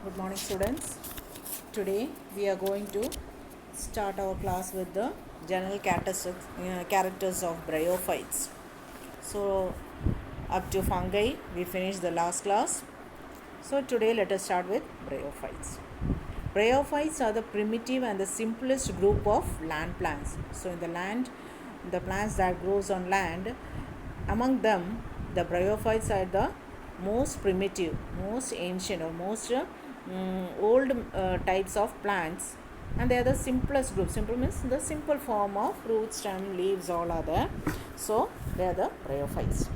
Good morning, students. Today we are going to start our class with the general characters of bryophytes. So, up to fungi, we finished the last class. So, today let us start with bryophytes. Bryophytes are the primitive and the simplest group of land plants. So, in the land, the plants that grows on land, among them, the bryophytes are the most primitive, most ancient, or most old types of plants, and they are the simplest group. Simple means the simple form of roots, stem, leaves, all are there. So, they are the bryophytes.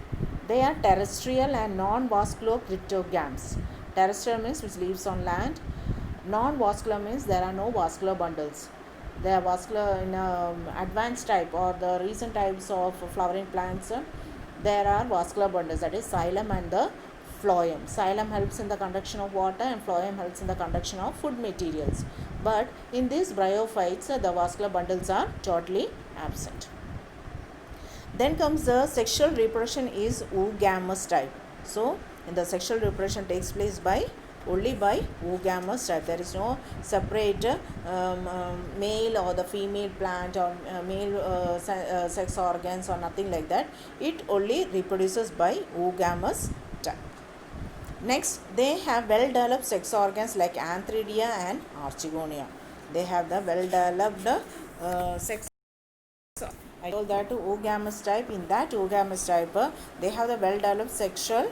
They are terrestrial and non-vascular cryptogams. Terrestrial means which lives on land. Non-vascular means there are no vascular bundles. They are vascular in advanced type or the recent types of flowering plants. There are vascular bundles, that is xylem and the phloem. Xylem helps in the conduction of water and phloem helps in the conduction of food materials. But in these bryophytes, the vascular bundles are totally absent. Then comes the sexual reproduction is oogamous type. So, in the sexual reproduction takes place by only by oogamous type. There is no separate male or the female plant or male sex organs or nothing like that. It only reproduces by oogamous type. Next, they have well developed sex organs like antheridia and archegonia. They have the well developed sex. I told that oogamous type. In that oogamous type, they have the well developed sexual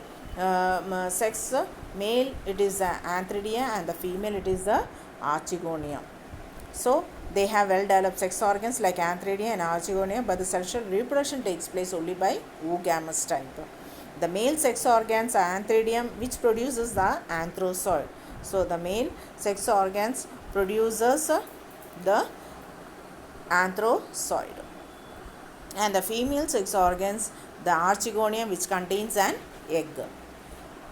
sex. Male it is antheridia and the female it is the archegonia. So they have well developed sex organs like antheridia and archegonia, but the sexual reproduction takes place only by oogamous type. The male sex organs are antheridium, which produces the anthrozoid. So the male sex organs produces the anthrozoid, and the female sex organs the archegonia, which contains an egg.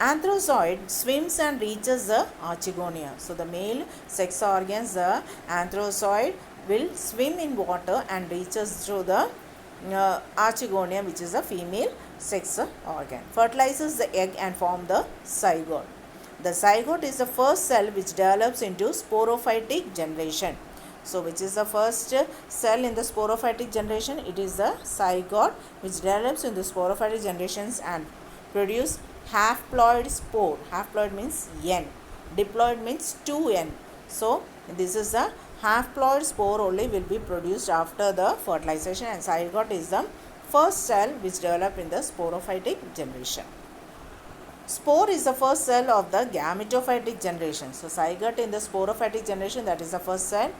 Anthrozoid swims and reaches the archegonia. So the male sex organs, the anthrozoid, will swim in water and reaches through the archegonia, which is a female sex organ. Fertilizes the egg and form the zygote. The zygote is the first cell which develops into sporophytic generation. So, which is the first cell in the sporophytic generation? It is the zygote, which develops in the sporophytic generations and produce half-ploid spore. Half-ploid means N. Diploid means 2N. So, this is the half-ploid spore only will be produced after the fertilization, and zygote is the first cell which develop in the sporophytic generation. Spore is the first cell of the gametophytic generation. So, zygote in the sporophytic generation, that is the first cell.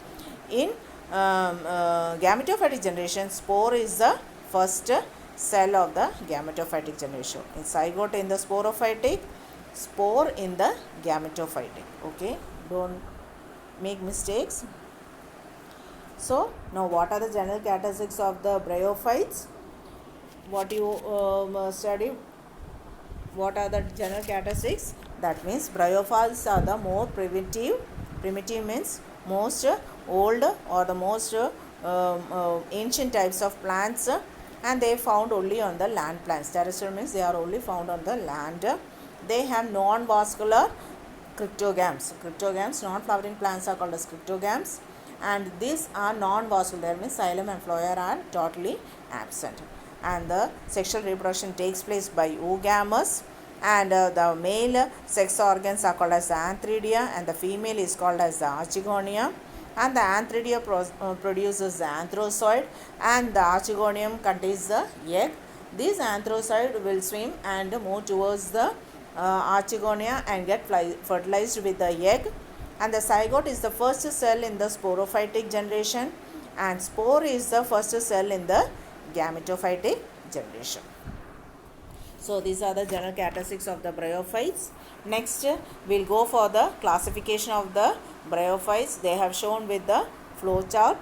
In gametophytic generation, spore is the first cell of the gametophytic generation. In zygote in the sporophytic, spore in the gametophytic. Okay, don't make mistakes. So, now what are the general characteristics of the bryophytes? What you study? What are the general characteristics? That means bryophytes are the more primitive. Primitive means most old or the most ancient types of plants, and they found only on the land plants. Terrestrial means they are only found on the land. They have non-vascular cryptogams. Cryptogams, non-flowering plants are called as cryptogams, and these are non-vascular. That means xylem and phloem are totally absent. And the sexual reproduction takes place by oogamous, and the male sex organs are called as the antheridia and the female is called as the archegonia, and the antheridia produces the anthrozoid and the archegonium contains the egg. This anthrozoid will swim and move towards the archegonia and get fertilized with the egg, and the zygote is the first cell in the sporophytic generation, and spore is the first cell in the gametophytic generation. So these are the general characteristics of the bryophytes. Next, we'll go for the classification of the bryophytes. They have shown with the flow chart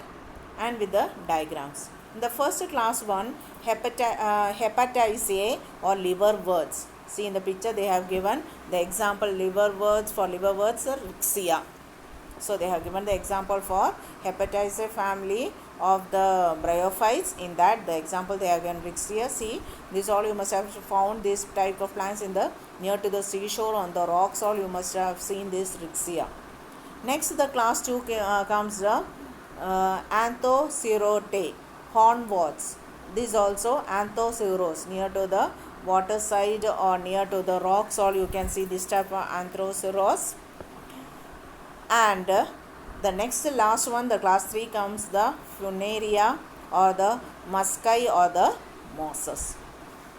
and with the diagrams. In the first class one, hepatiaceae or liverworts. See in the picture they have given the example liverworts. For liverworts, Rixia. So they have given the example for hepatiaceae family of the bryophytes. In that, the example they have given Rixia. See, this all you must have found this type of plants in the near to the seashore on the rocks. All you must have seen this Rixia. Next, the class 2 comes the Anthocerote, hornworts. This also Anthoceros, near to the water side or near to the rocks. All you can see this type of Anthoceros. And the next last one, the class 3 comes the Funaria or the Musci or the mosses.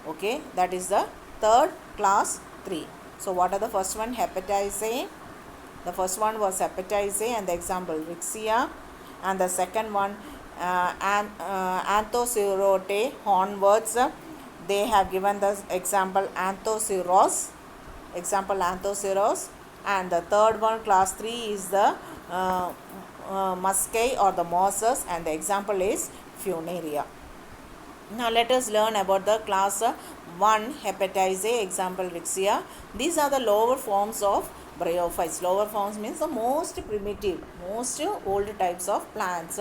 Okay, that is the third class 3. So what are the first one? Hepatiaceae. The first one was Hepatiaceae and the example Rixia, and the second one Anthocerote, hornworts. They have given the example Anthoceros, and the third one, class 3, is the Musci or the mosses, and the example is Funaria. Now let us learn about the class 1 Hepatiaceae, example Rixia. These are the lower forms of bryophytes. Lower forms means the most primitive, most old types of plants.